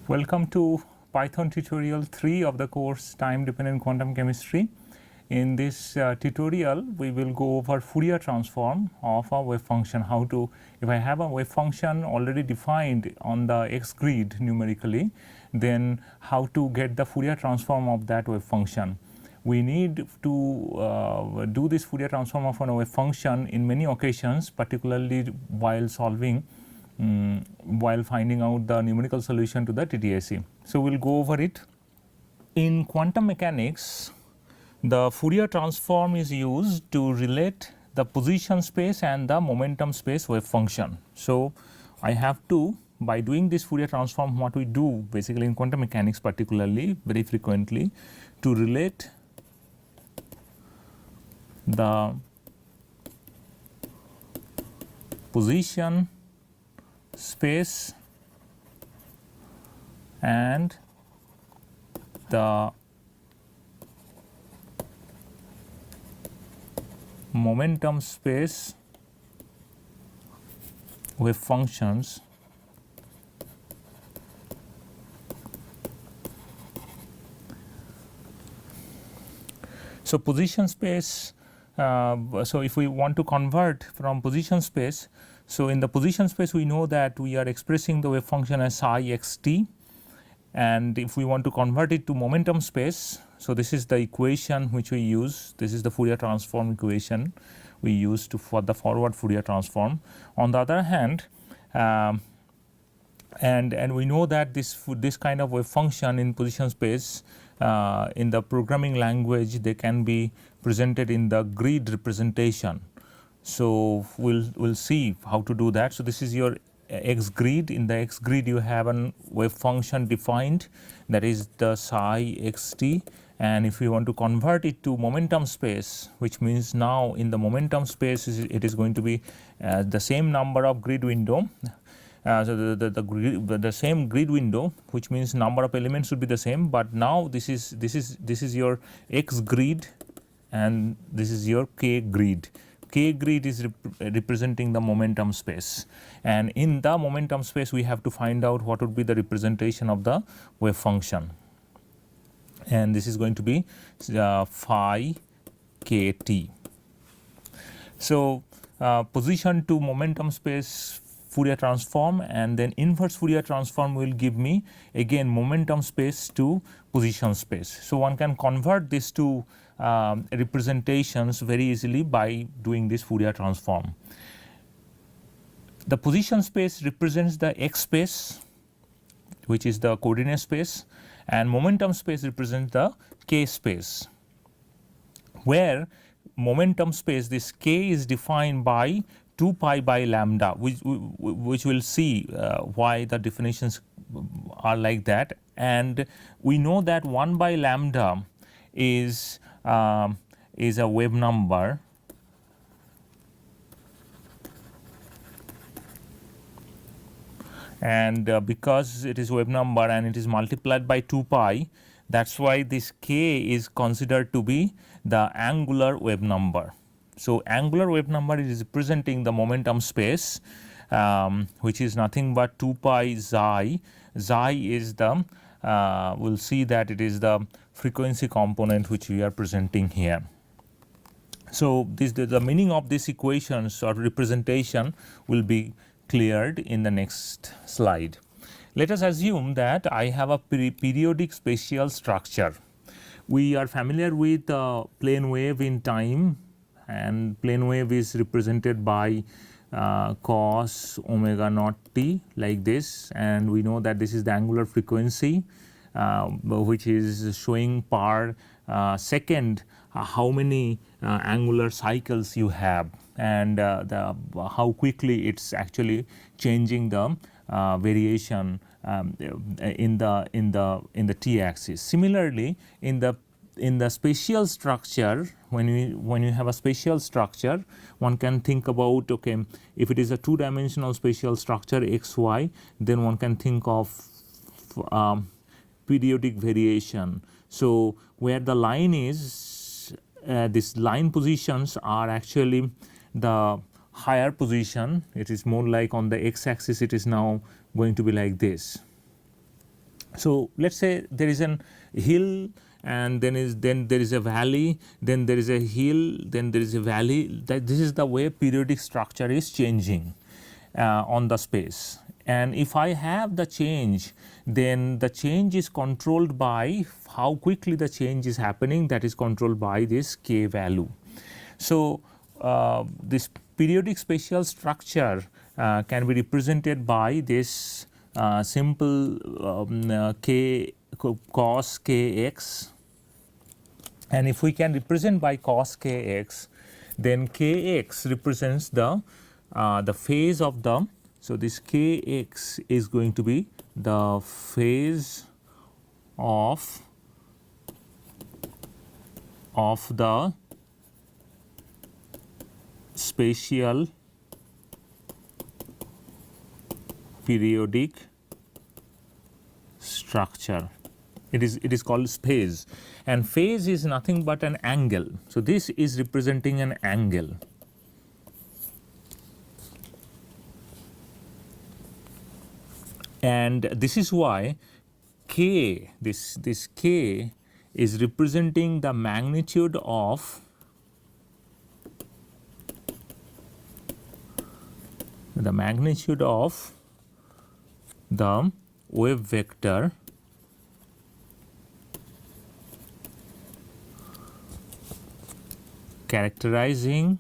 Welcome to Python tutorial 3 of the course Time Dependent Quantum Chemistry. In this tutorial, we will go over Fourier transform of a wave function. How to, if I have a wave function already defined on the x grid numerically, then how to get the Fourier transform of that wave function. We need to do this Fourier transform of a wave function in many occasions, particularly while solving while finding out the numerical solution to the TDSE. So, we will go over it. In quantum mechanics, the Fourier transform is used to relate the position space and the momentum space wave function. So, I have to, by doing this Fourier transform, what we do basically in quantum mechanics particularly very frequently, to relate the position space and the momentum space wave functions so position space so if we want to convert from position space, so in the position space we know that we are expressing the wave function as psi xt, and if we want to convert it to momentum space, so this is the equation which we use, this is the Fourier transform equation we use for the forward Fourier transform. On the other hand, and we know that this kind of wave function in position space in the programming language, they can be presented in the grid representation. So we'll see how to do that. So this is your x grid. In the x grid you have a wave function defined, that is the psi xt, and if you want to convert it to momentum space, which means now in the momentum space it is going to be the same number of grid window. So the same grid window, which means number of elements should be the same, but now this is your x grid and this is your k grid. K grid is representing the momentum space, and in the momentum space we have to find out what would be the representation of the wave function, and this is going to be phi kt. So position to momentum space Fourier transform, and then inverse Fourier transform will give me again momentum space to position space. So one can convert these two representations very easily by doing this Fourier transform. The position space represents the x space, which is the coordinate space, and momentum space represents the k space, where momentum space, this k is defined by 2 pi by lambda, which we'll see why the definitions are like that. And we know that 1 by lambda is a wave number, and because it is wave number and it is multiplied by 2 pi, that's why this k is considered to be the angular wave number. So angular wave number is representing the momentum space, which is nothing but 2 pi xi. Xi is the we'll see that it is the frequency component which we are presenting here. So the meaning of these equations or representation will be cleared in the next slide. Let us assume that I have a periodic spatial structure. We are familiar with plane wave in time, and plane wave is represented by cos omega naught t like this, and we know that this is the angular frequency which is showing per second how many angular cycles you have, and how quickly it's actually changing the variation in the t axis. Similarly, in the spatial structure, when you have a spatial structure, one can think about, okay, if it is a two-dimensional spatial structure xy, then one can think of periodic variation. So where the line is, these line positions are actually the higher position. It is more like on the x axis, it is now going to be like this. So let's say there is an hill, and then there is a valley, then there is a hill, then there is a valley. This is the way periodic structure is changing on the space. And if I have the change, then the change is controlled by how quickly the change is happening, that is controlled by this k value. So this periodic spatial structure can be represented by this simple k cos kx, and if we can represent by cos kx, then kx represents the phase of the, so this kx is going to be the phase of the spatial periodic structure. It is called phase, and phase is nothing but an angle. So this is representing an angle. And this is why k, this k is representing the magnitude of the wave vector characterizing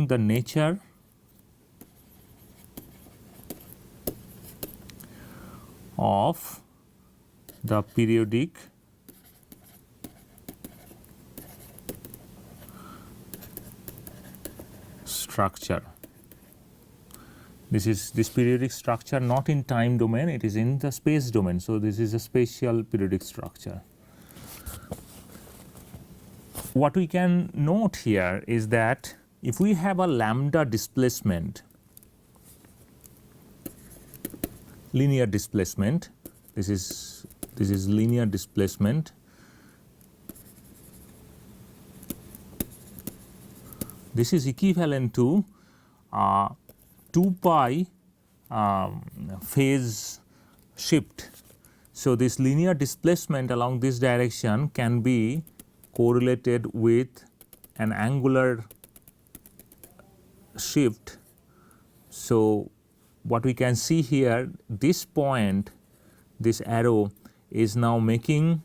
the nature of the periodic structure. This periodic structure not in time domain, it is in the space domain. So this is a spatial periodic structure. What we can note here is that if we have a lambda displacement, linear displacement, this is linear displacement, this is equivalent to 2 pi phase shift. So this linear displacement along this direction can be correlated with an angular shift. So what we can see here, this point, this arrow is now making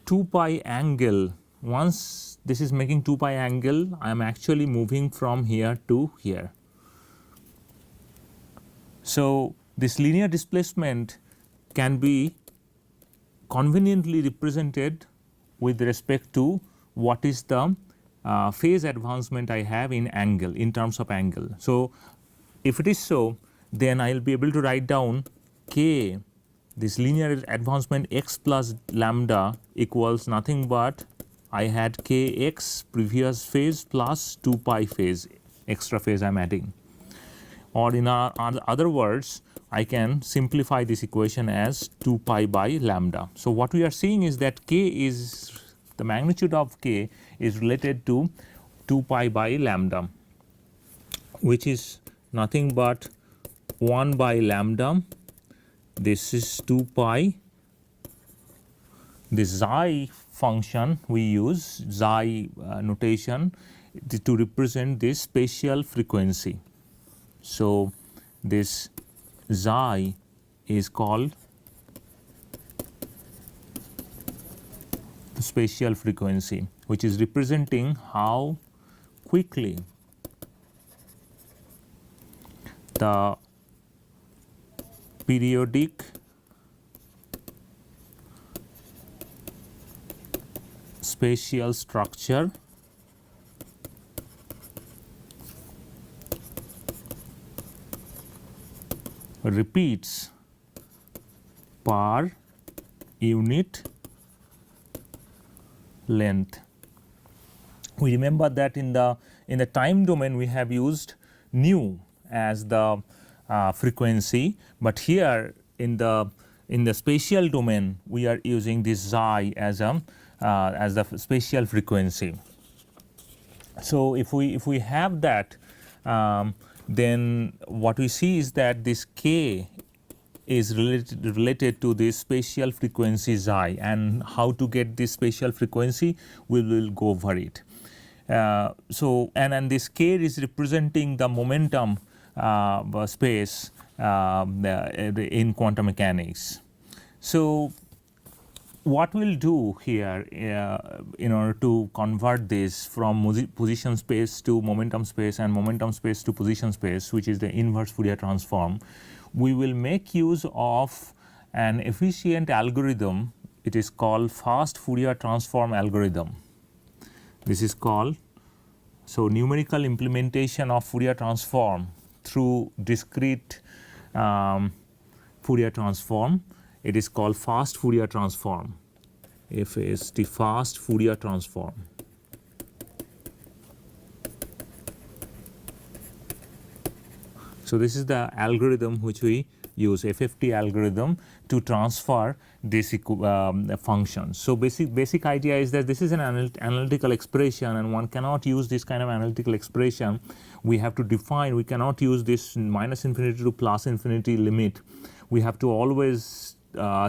2 pi angle. Once this is making 2 pi angle, I am actually moving from here to here. So this linear displacement can be conveniently represented with respect to what is the phase advancement I have in angle, in terms of angle. So if it is so, then I will be able to write down k, this linear advancement x plus lambda equals nothing but I had kx previous phase plus 2 pi phase, extra phase I am adding. Or in other words, I can simplify this equation as 2 pi by lambda. So what we are seeing is that k is, the magnitude of k is related to 2 pi by lambda, which is nothing but 1 by lambda. This is 2 pi. This xi function we use, xi notation, to represent this spatial frequency. So this xi is called the spatial frequency, which is representing how quickly the periodic spatial structure repeats per unit length. We remember that in the time domain we have used nu as the frequency, but here in the spatial domain we are using this xi as the spatial frequency. So if we have that, then what we see is that this k is related to this spatial frequency xi, and how to get this spatial frequency, we will go over it. So and this k is representing the momentum space in quantum mechanics. So what we'll do here in order to convert this from position space to momentum space and momentum space to position space, which is the inverse Fourier transform, we will make use of an efficient algorithm. It is called fast Fourier transform algorithm. This is called, so numerical implementation of Fourier transform through discrete Fourier transform. It is called fast Fourier transform, FAST, fast Fourier transform. So this is the algorithm which we use, FFT algorithm, to transfer this function. So basic idea is that this is an analytical expression, and one cannot use this kind of analytical expression. We have to define, we cannot use this minus infinity to plus infinity limit. We have to always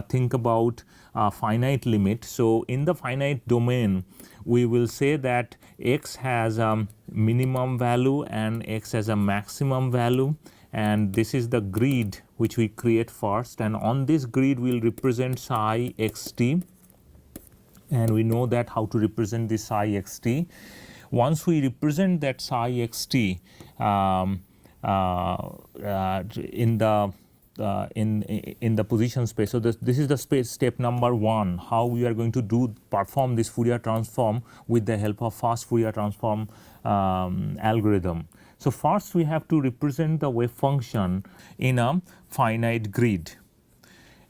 think about a finite limit. So in the finite domain, we will say that x has a minimum value and x has a maximum value, and this is the grid which we create first, and on this grid we will represent psi xt, and we know that how to represent this psi xt. Once we represent that psi xt in the position space. So this is the step number 1, how we are going to perform this Fourier transform with the help of fast Fourier transform algorithm. So first we have to represent the wave function in a finite grid,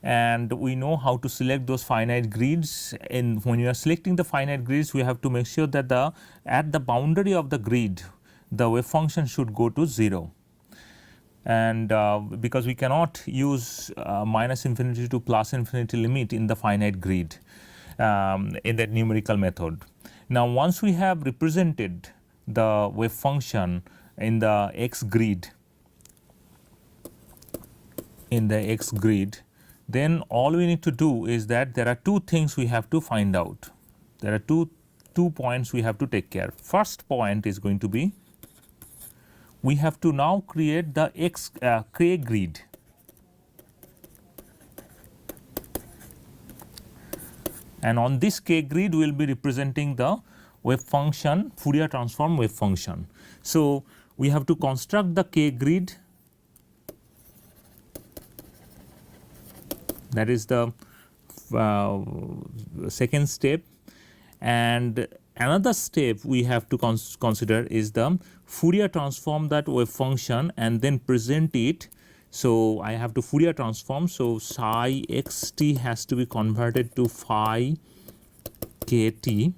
and we know how to select those finite grids. And when you are selecting the finite grids, we have to make sure that at the boundary of the grid the wave function should go to 0. And because we cannot use minus infinity to plus infinity limit in the finite grid in that numerical method. Now once we have represented the wave function in the x grid, then all we need to do is that there are two things we have to find out. There are two points we have to take care. First point is going to be, we have to now create the k grid. And on this k grid we will be representing the wave function, Fourier transform wave function. So we have to construct the k grid. That is the second step. And another step we have to consider is the Fourier transform that wave function and then present it. So I have to Fourier transform, so psi xt has to be converted to phi kt.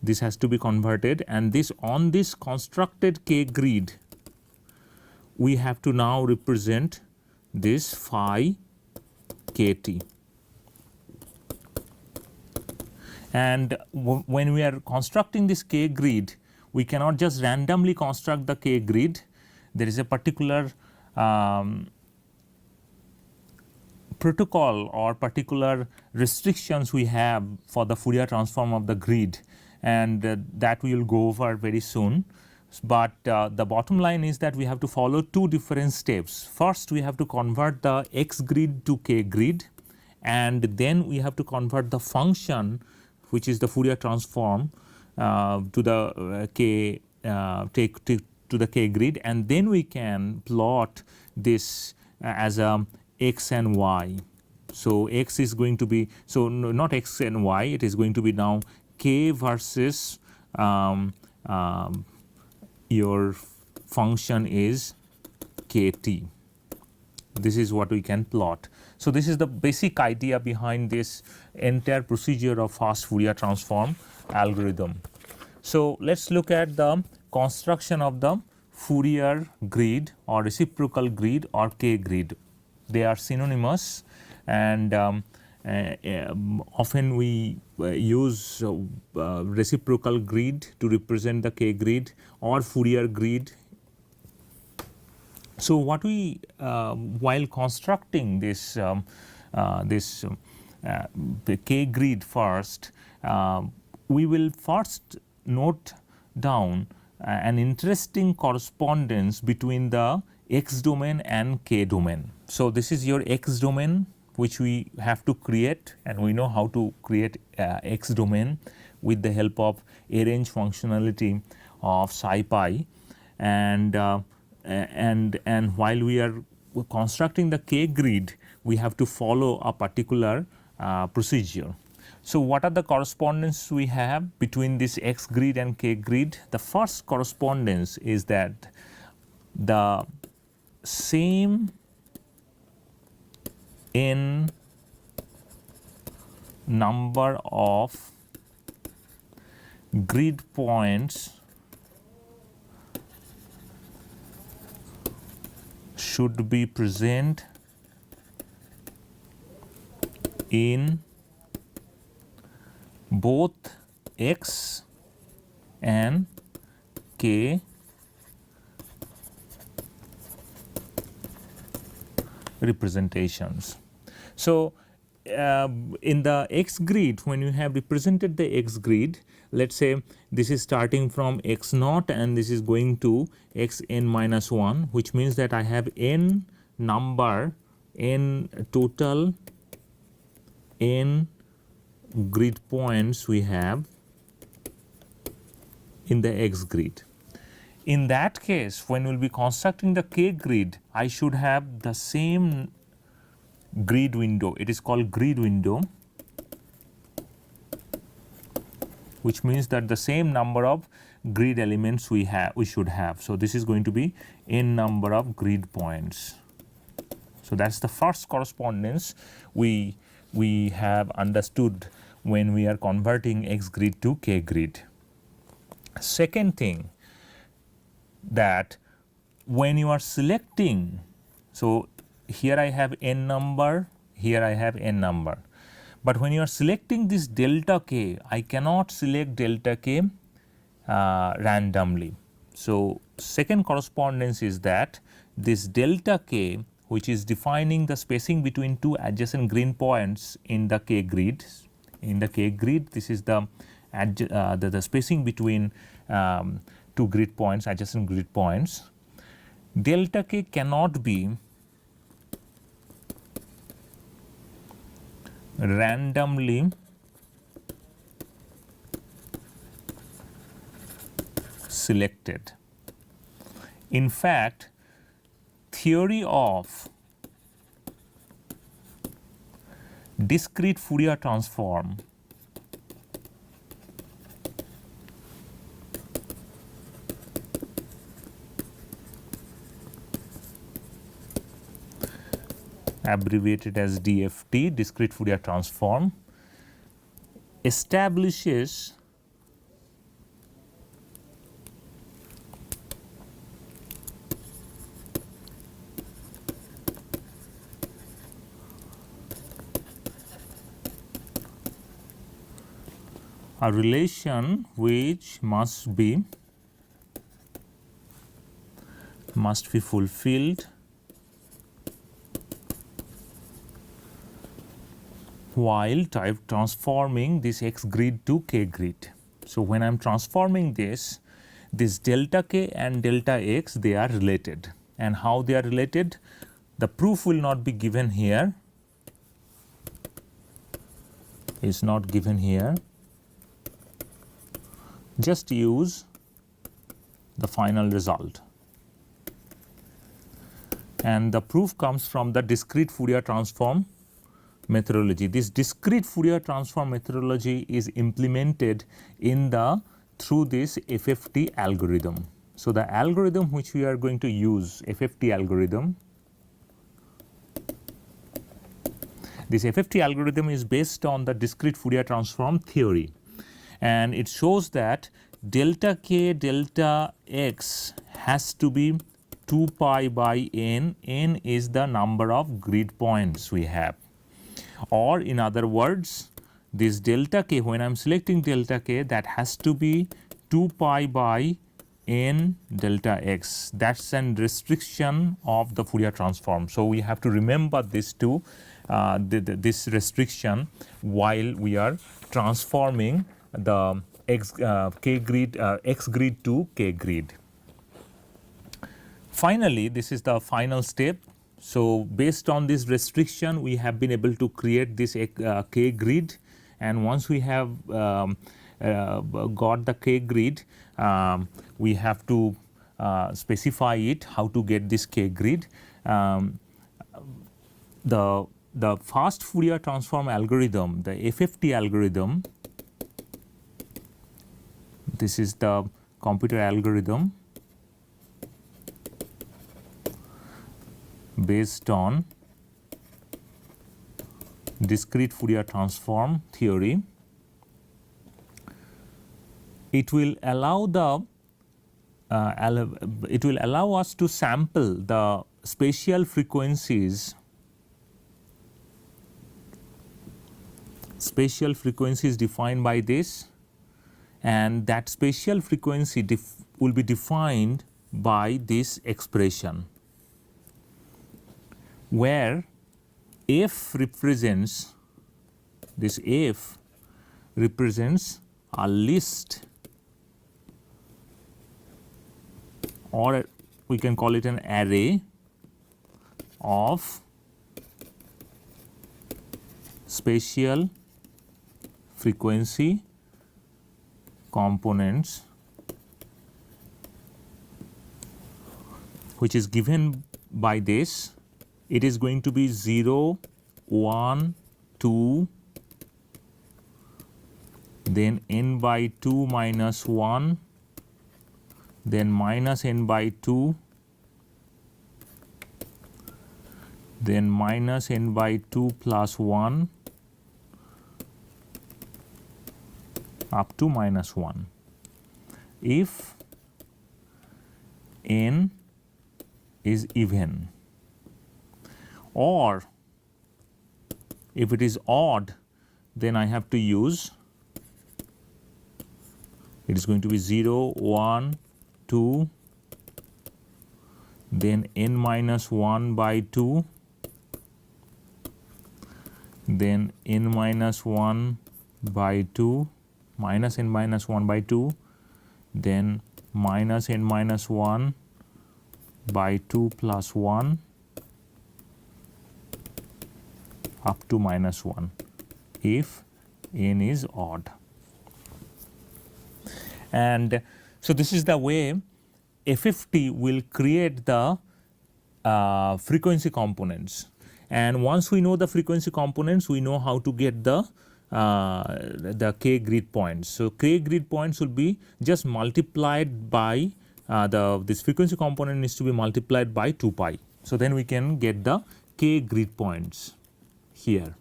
This has to be converted, and this on this constructed k grid we have to now represent this phi kt. And when we are constructing this k grid, we cannot just randomly construct the k grid. There is a particular protocol or particular restrictions we have for the Fourier transform of the grid, and that we will go over very soon. But the bottom line is that we have to follow two different steps. First we have to convert the x grid to k grid, and then we have to convert the function, which is the Fourier transform, to the to the k grid, and then we can plot this as a x and y. So x is going to be, so not x and y, it is going to be now k versus your function is kt. This is what we can plot. So this is the basic idea behind this entire procedure of fast Fourier transform algorithm. So let's look at the construction of the Fourier grid or reciprocal grid or k grid. They are synonymous, and Often we use reciprocal grid to represent the K grid or Fourier grid. So what we while constructing this the K grid first, we will first note down an interesting correspondence between the X domain and K domain. So this is your X domain which we have to create, and we know how to create X domain with the help of a range functionality of psi pi, and while we are constructing the K grid, we have to follow a particular procedure. So what are the correspondences we have between this X grid and K grid? The first correspondence is that the same n number of grid points should be present in both X and K representations. So in the X grid, when you have represented the X grid, let's say this is starting from x naught and this is going to xn minus 1, which means that I have n number, n total n grid points we have in the X grid. In that case, when we will be constructing the K grid, I should have the same grid window. It is called grid window, which means that the same number of grid elements we should have. So this is going to be n number of grid points. So that's the first correspondence we have understood when we are converting X grid to K grid. Second thing, that when you are selecting, so here I have n number, here I have n number, but when you are selecting this delta K, I cannot select delta K randomly. So second correspondence is that this delta K, which is defining the spacing between two adjacent grid points in the K grid. In the K grid, this is the spacing between two grid points, adjacent grid points. Delta K cannot be randomly selected. In fact, theory of discrete Fourier transform abbreviated as DFT, discrete Fourier transform, establishes a relation which must be fulfilled while transforming this X grid to K grid. So when I am transforming this delta K and delta X, they are related. And how they are related? The proof will not be given here, is not given here. Just use the final result. And the proof comes from the discrete Fourier transform methodology. This discrete Fourier transform methodology is implemented through this FFT algorithm. So the algorithm which we are going to use, FFT algorithm, this FFT algorithm is based on the discrete Fourier transform theory, and it shows that delta K delta X has to be 2 pi by n. N is the number of grid points we have. or in other words, this delta k, when I am selecting delta k, that has to be 2 pi by n delta x. That is an restriction of the Fourier transform. So, we have to remember this two, this restriction while we are transforming the x grid to k grid. Finally, this is the final step. So, based on this restriction, we have been able to create this k grid, and once we have got the k grid, we have to specify it how to get this k grid. The fast Fourier transform algorithm, the FFT algorithm, this is the computer algorithm based on discrete Fourier transform theory. It will allow us to sample the spatial frequencies defined by this, and that spatial frequency will be defined by this expression, where f represents, this f represents a list, or we can call it an array of spatial frequency components, which is given by this. It is going to be 0, 1, 2, then n by 2 minus 1, then minus n by 2, then minus n by 2 plus 1, up to minus 1. If n is even, or if it is odd, then I have to use, it is going to be 0, 1, 2, then n minus 1 by 2, then n minus 1 by 2, minus n minus 1 by 2, then minus n minus 1 by 2 plus 1, up to minus 1 if n is odd. And so, this is the way FFT will create the frequency components, and once we know the frequency components, we know how to get the k grid points. So, k grid points will be just multiplied by this frequency component needs to be multiplied by 2 pi. So, then we can get the k grid points here.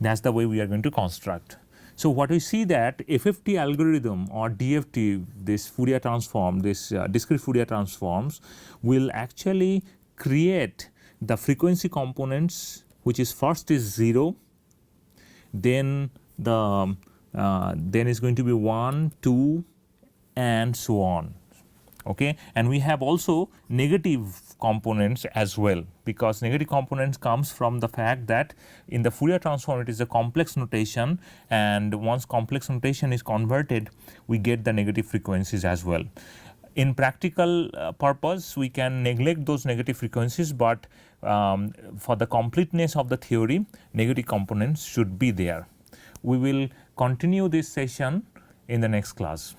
That is the way we are going to construct. So, what we see that FFT algorithm or DFT, this Fourier transform, this discrete Fourier transforms will actually create the frequency components, which is first is 0, then then is going to be 1, 2 and so on. Okay, and we have also negative components as well, because negative components comes from the fact that in the Fourier transform it is a complex notation, and once complex notation is converted, we get the negative frequencies as well. In practical purpose, we can neglect those negative frequencies, but for the completeness of the theory, negative components should be there. We will continue this session in the next class.